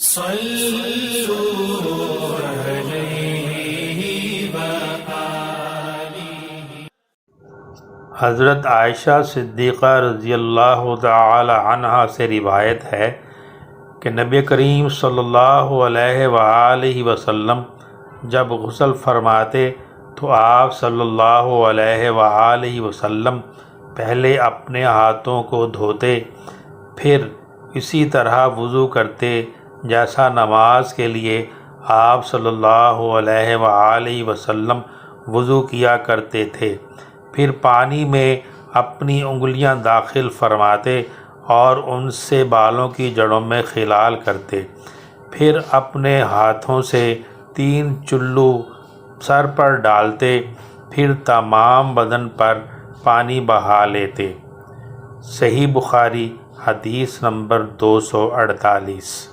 صلوا علیہ وآلہ۔ حضرت عائشہ صدیقہ رضی اللہ تعالی عنہا سے روایت ہے کہ نبی کریم صلی اللہ علیہ وآلہ وسلم جب غسل فرماتے تو آپ صلی اللہ علیہ وآلہ وسلم پہلے اپنے ہاتھوں کو دھوتے، پھر اسی طرح وضو کرتے جیسا نماز کے لیے آپ صلی اللہ علیہ وآلہ وسلم وضو کیا کرتے تھے، پھر پانی میں اپنی انگلیاں داخل فرماتے اور ان سے بالوں کی جڑوں میں خلال کرتے، پھر اپنے ہاتھوں سے 3 چلو سر پر ڈالتے، پھر تمام بدن پر پانی بہا لیتے۔ صحیح بخاری حدیث نمبر 248۔